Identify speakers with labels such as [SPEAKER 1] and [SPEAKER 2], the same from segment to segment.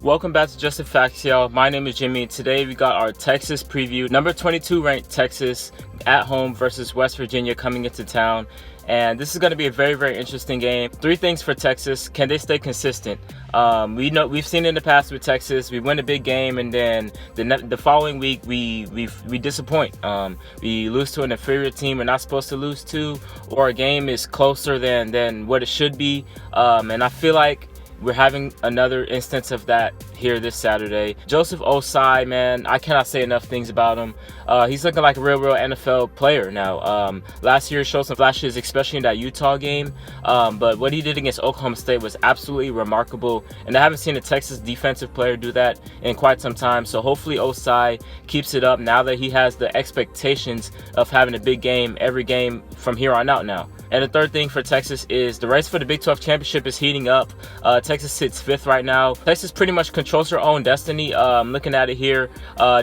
[SPEAKER 1] Welcome back to Just the Facts, y'all. My name is Jimmy. Today we got our Texas preview. Number 22 ranked Texas at home versus West Virginia coming into town. And this is going to be a very, very interesting game. Three things for Texas. Can they stay consistent? We've seen it in the past with Texas. We win a big game, and then the following week we disappoint. We lose to an inferior team we're not supposed to lose to, or a game is closer than what it should be. And I feel like we're having another instance of that here this Saturday. Joseph Osai, man, I cannot say enough things about him. He's looking like a real NFL player now. Last year showed some flashes, especially in that Utah game. But what he did against Oklahoma State was absolutely remarkable. And I haven't seen a Texas defensive player do that in quite some time. So hopefully Osai keeps it up now that he has the expectations of having a big game every game from here on out now. And the third thing for Texas is the race for the Big 12 championship is heating up. Texas sits 5th right now. Texas pretty much controls her own destiny. Looking at it here,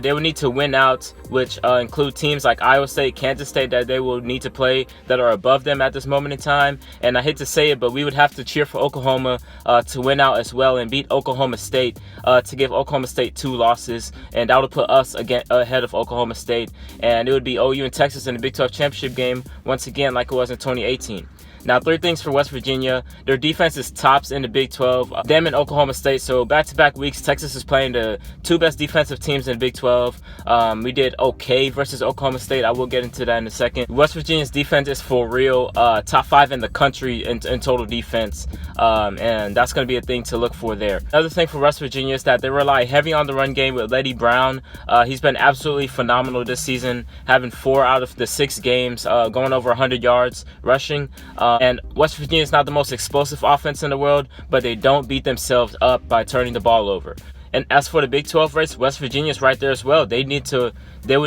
[SPEAKER 1] they would need to win out, which include teams like Iowa State, Kansas State that they will need to play that are above them at this moment in time. And I hate to say it, but we would have to cheer for Oklahoma to win out as well and beat Oklahoma State to give Oklahoma State 2 losses. And that would put us again ahead of Oklahoma State. And it would be OU and Texas in the Big 12 championship game once again like it was in 2018. Now, three things for West Virginia. Their defense is tops in the Big 12. Them and Oklahoma State. So back-to-back weeks, Texas is playing the two best defensive teams in the Big 12. We did okay versus Oklahoma State. I will get into that in a second. West Virginia's defense is for real. Top 5 in the country in total defense. And that's going to be a thing to look for there. Another thing for West Virginia is that they rely heavy on the run game with Letty Brown. He's been absolutely phenomenal this season, having 4 out of the 6 games, going over 100 yards rushing. And West Virginia is not the most explosive offense in the world, but they don't beat themselves up by turning the ball over. And as for the Big 12 race, West Virginia is right there as well. They would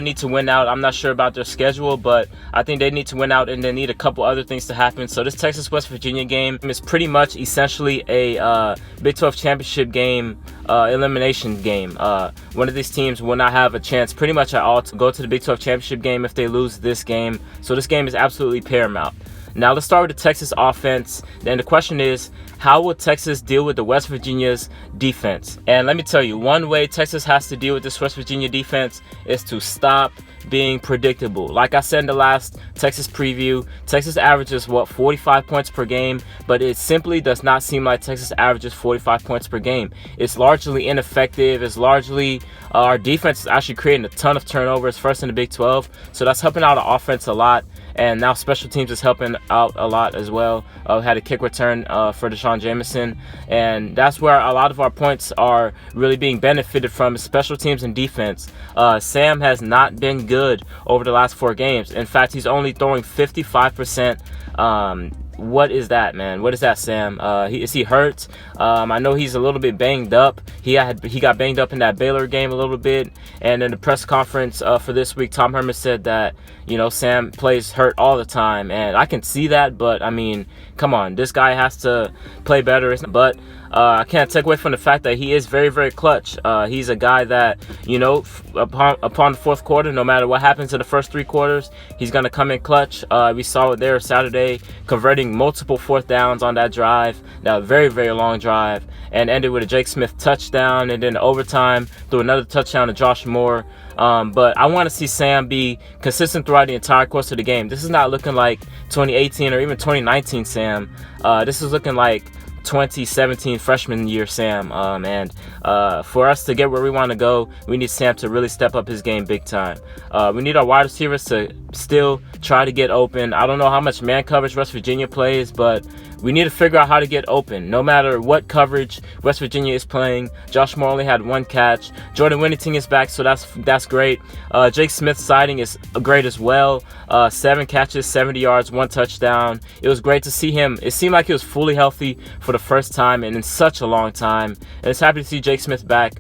[SPEAKER 1] need to win out. I'm not sure about their schedule, but I think they need to win out, and they need a couple other things to happen. So this Texas-West Virginia game is pretty much essentially a Big 12 championship game, elimination game. One of these teams will not have a chance pretty much at all to go to the Big 12 championship game if they lose this game. So this game is absolutely paramount. Now let's start with the Texas offense. Then the question is, how will Texas deal with the West Virginia's defense? And let me tell you, one way Texas has to deal with this West Virginia defense is to stop being predictable. Like I said in the last Texas preview, Texas averages 45 points per game, but it simply does not seem like Texas averages 45 points per game. It's largely ineffective. It's largely our defense is actually creating a ton of turnovers, first in the Big 12, so that's helping out the offense a lot. And now special teams is helping out a lot as well. We had a kick return for Deshaun Jameson, and that's where a lot of our points are really being benefited from, special teams and defense. Sam has not been good over the last 4 games. In fact, he's only throwing 55%. What is that, man? What is that, Sam? Is he hurt? I know he's a little bit banged up. He got banged up in that Baylor game a little bit. And in the press conference for this week, Tom Herman said that, Sam plays hurt all the time. And I can see that, but, I mean, come on. This guy has to play better. But I can't take away from the fact that he is very, very clutch. He's a guy that, upon the fourth quarter, no matter what happens in the first 3 quarters, he's going to come in clutch. We saw it there Saturday, converting multiple 4th downs on that drive, that very, very long drive, and ended with a Jake Smith touchdown, and then overtime threw another touchdown to Josh Moore. But I want to see Sam be consistent throughout the entire course of the game. This is not looking like 2018 or even 2019 Sam. This is looking like 2017 freshman year Sam, and for us to get where we want to go, we need Sam to really step up his game big time. We need our wide receivers to still try to get open. I don't know how much man coverage West Virginia plays, but we need to figure out how to get open. No matter what coverage West Virginia is playing, Josh Moore only had 1 catch. Jordan Whittington is back, so that's great. Jake Smith's sighting is great as well. 7 catches, 70 yards, 1 touchdown. It was great to see him. It seemed like he was fully healthy for the first time and in such a long time. And it's happy to see Jake Smith back,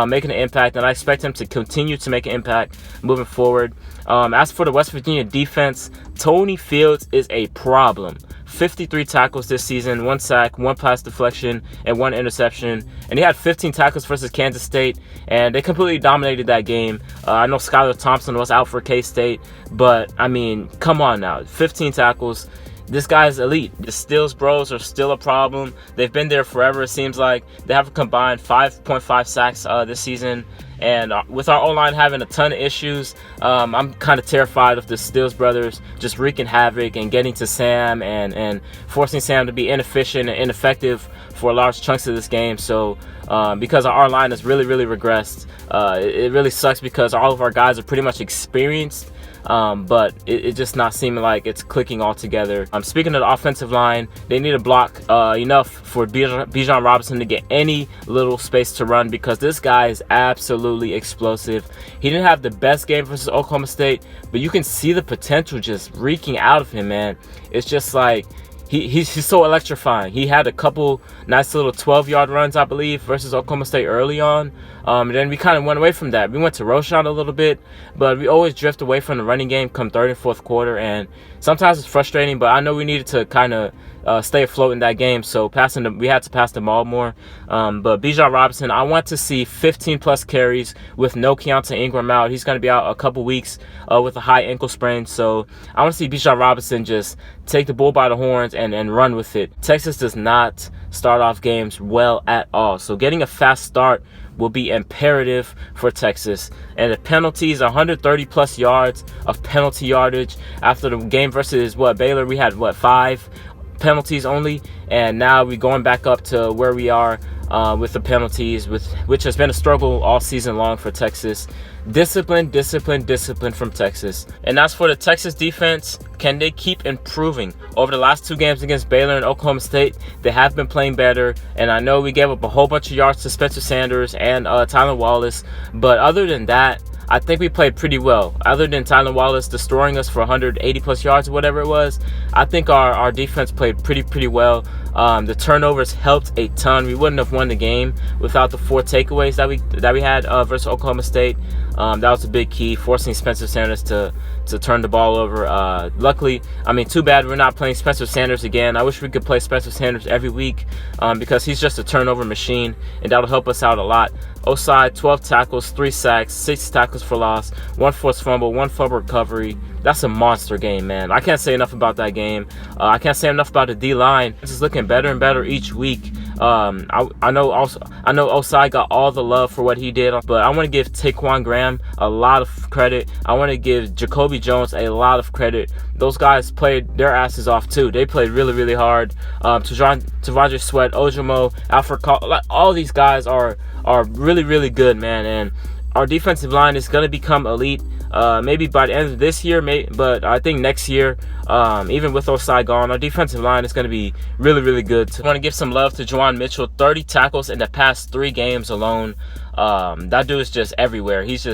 [SPEAKER 1] making an impact, and I expect him to continue to make an impact moving forward. As for the West Virginia defense, Tony Fields is a problem. 53 tackles this season, 1 sack, 1 pass deflection, and 1 interception. And he had 15 tackles versus Kansas State, and they completely dominated that game. I know Skylar Thompson was out for K-State, but, I mean, come on now. 15 tackles. this guy's elite. The steals bros are still a problem. They've been there forever, it seems like. They have a combined 5.5 sacks this season. And with our O-line having a ton of issues, I'm kind of terrified of the Steals brothers just wreaking havoc and getting to Sam and forcing Sam to be inefficient and ineffective for large chunks of this game. So because our line has really regressed, it really sucks because all of our guys are pretty much experienced. But it's just not seeming like it's clicking all together. Speaking of the offensive line, they need to block enough for Bijan Robinson to get any little space to run, because this guy is absolutely explosive. He didn't have the best game versus Oklahoma State, but you can see the potential just reeking out of him, man. It's just like he's so electrifying. He had a couple nice little 12-yard runs, I believe, versus Oklahoma State early on. And then we kind of went away from that. We went to Roshan a little bit, but we always drift away from the running game come third and fourth quarter. And sometimes it's frustrating, but I know we needed to kind of stay afloat in that game. So we had to pass the ball more. But Bijan Robinson, I want to see 15-plus carries with no Keontae Ingram out. He's going to be out a couple weeks with a high ankle sprain. So I want to see Bijan Robinson just take the bull by the horns and run with it. Texas does not start off games well at all. So getting a fast start will be imperative for Texas. And the penalties, 130-plus yards of penalty yardage. After the game versus Baylor, we had 5 penalties only, and now we're going back up to where we are with the penalties, which has been a struggle all season long for Texas. Discipline from Texas. And as for the Texas defense, can they keep improving? Over the last 2 games against Baylor and Oklahoma State, they have been playing better. And I know we gave up a whole bunch of yards to Spencer Sanders and Tylan Wallace, but other than that, I think we played pretty well. Other than Tylan Wallace destroying us for 180-plus yards or whatever it was, I think our defense played pretty well. The turnovers helped a ton. We wouldn't have won the game without the 4 takeaways that we had versus Oklahoma State. That was a big key, forcing Spencer Sanders to turn the ball over. Luckily, too bad we're not playing Spencer Sanders again. I wish we could play Spencer Sanders every week because he's just a turnover machine, and that'll help us out a lot. Osai, 12 tackles, 3 sacks, 6 tackles for loss, 1 forced fumble, 1 fumble recovery. That's a monster game, man. I can't say enough about that game. I can't say enough about the D-line. It's just looking better and better each week. I know Osai got all the love for what he did, but I want to give Taquan Graham a lot of credit. I want to give Jacoby Jones a lot of credit. Those guys played their asses off too. They played really hard. T'Vondre Sweat, Ojimo, Alfred Call, all these guys are really good, man. And our defensive line is going to become elite. Maybe by the end of this year, but I think next year, even with Osai gone, our defensive line is going to be really good. I want to give some love to Juwan Mitchell. 30 tackles in the past 3 games alone. That dude is just everywhere. He's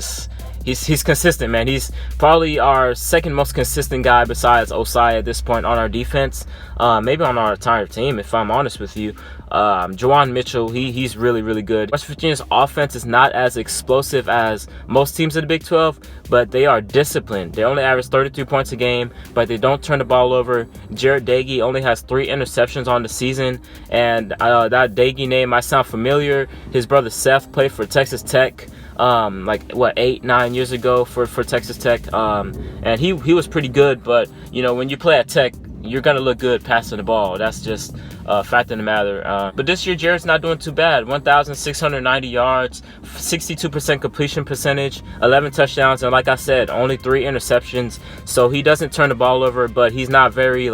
[SPEAKER 1] consistent, man. He's probably our second most consistent guy besides Osai at this point on our defense. Maybe on our entire team, if I'm honest with you. Juwan Mitchell, he's really good. West Virginia's offense is not as explosive as most teams in the Big 12, but they are disciplined. They only average 33 points a game, but they don't turn the ball over. Jared Dagey only has 3 interceptions on the season, and that Dagey name might sound familiar. His brother Seth played for Texas Tech 8-9 years ago for Texas Tech, and he was pretty good. But when you play at Tech, you're gonna look good passing the ball. That's just a fact of the matter. But this year, Jared's not doing too bad. 1,690 yards, 62% completion percentage, 11 touchdowns, and like I said, only 3 interceptions. So he doesn't turn the ball over, but he's not very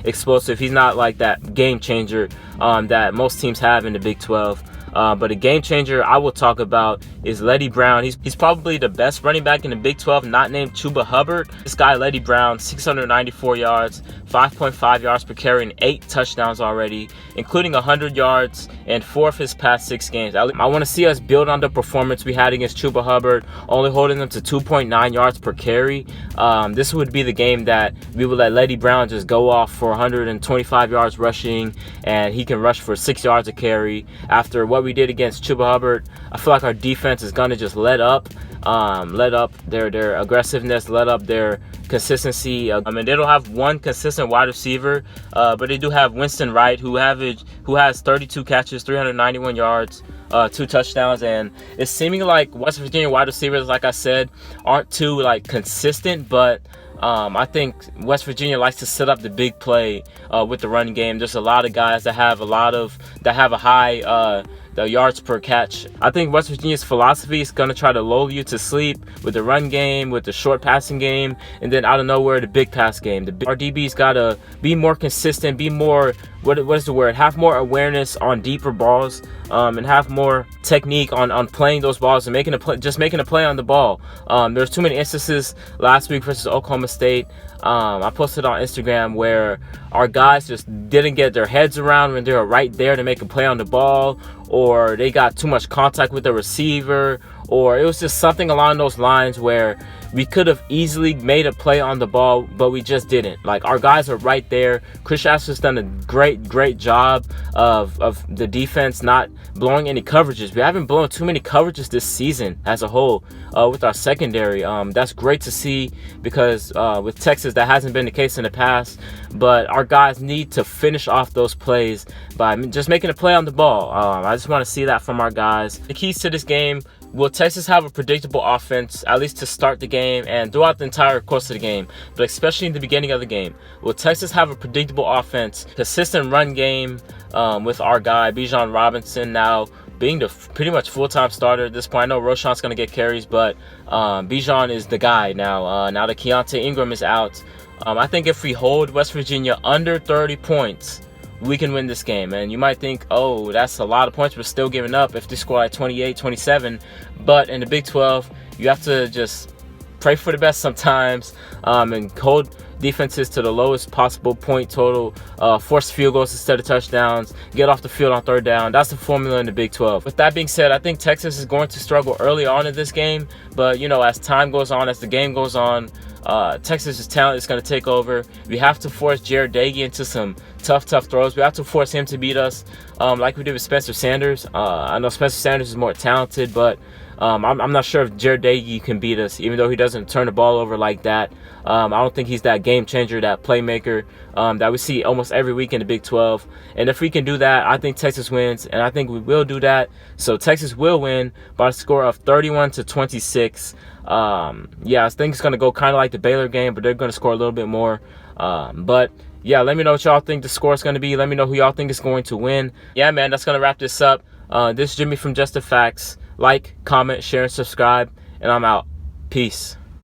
[SPEAKER 1] explosive. He's not like that game changer that most teams have in the Big 12. But a game changer I will talk about is Leddie Brown. He's probably the best running back in the Big 12, not named Chuba Hubbard. This guy, Leddie Brown, 694 yards, 5.5 yards per carry, and 8 touchdowns already, including 100 yards in 4 of his past 6 games. I want to see us build on the performance we had against Chuba Hubbard, only holding them to 2.9 yards per carry. This would be the game that we would let Leddie Brown just go off for 125 yards rushing, and he can rush for 6 yards a carry. After what we did against Chuba Hubbard, I feel like our defense is going to just let up their aggressiveness, let up their consistency. They don't have one consistent wide receiver, but they do have Winston Wright, who has 32 catches, 391 yards, 2 touchdowns, and it's seeming like West Virginia wide receivers, like I said, aren't too like consistent, but I think West Virginia likes to set up the big play with the run game. There's a lot of guys that have a high the yards per catch. I think West Virginia's philosophy is going to try to lull you to sleep with the run game, with the short passing game, and then out of nowhere, the big pass game. Our DB's got to be more consistent, be more, what is the word? Have more awareness on deeper balls, and have more technique on playing those balls and making a play on the ball. There's too many instances last week versus Oklahoma State. I posted on Instagram where our guys just didn't get their heads around when they were right there to make a play on the ball, or they got too much contact with the receiver, or it was just something along those lines where we could have easily made a play on the ball, but we just didn't. Like, our guys are right there. Chris Shasler's done a great job of the defense not blowing any coverages. We haven't blown too many coverages this season as a whole with our secondary. That's great to see, because with Texas, that hasn't been the case in the past. But our guys need to finish off those plays by just making a play on the ball. I just want to see that from our guys. The keys to this game: will Texas have a predictable offense, at least to start the game and throughout the entire course of the game, but especially in the beginning of the game? Will Texas have a predictable offense, consistent run game with our guy, Bijan Robinson, now being the pretty much full-time starter at this point? I know Roschon's going to get carries, but Bijan is the guy now. Now that Keontae Ingram is out, I think if we hold West Virginia under 30 points, we can win this game. And you might think, oh, that's a lot of points we're still giving up if they score like 28, 27. But in the Big 12, you have to just pray for the best sometimes, and hold defenses to the lowest possible point total, force field goals instead of touchdowns, get off the field on third down. That's the formula in the Big 12. With that being said, I think Texas is going to struggle early on in this game, but as time goes on, as the game goes on, Texas's talent is going to take over. We have to force Jared Dagey into some tough throws. We have to force him to beat us, like we did with Spencer Sanders. I know Spencer Sanders is more talented, but I'm not sure if Jared Dagey can beat us, even though he doesn't turn the ball over like that. I don't think he's that game changer, that playmaker that we see almost every week in the Big 12. And if we can do that, I think Texas wins, and I think we will do that. So Texas will win by a score of 31-26. I think it's going to go kind of like the Baylor game, but they're going to score a little bit more. But yeah, let me know what y'all think the score is going to be. Let me know who y'all think is going to win. Yeah, man, that's going to wrap this up. This is Jimmy from Just the Facts. Like, comment, share, and subscribe, and I'm out. Peace.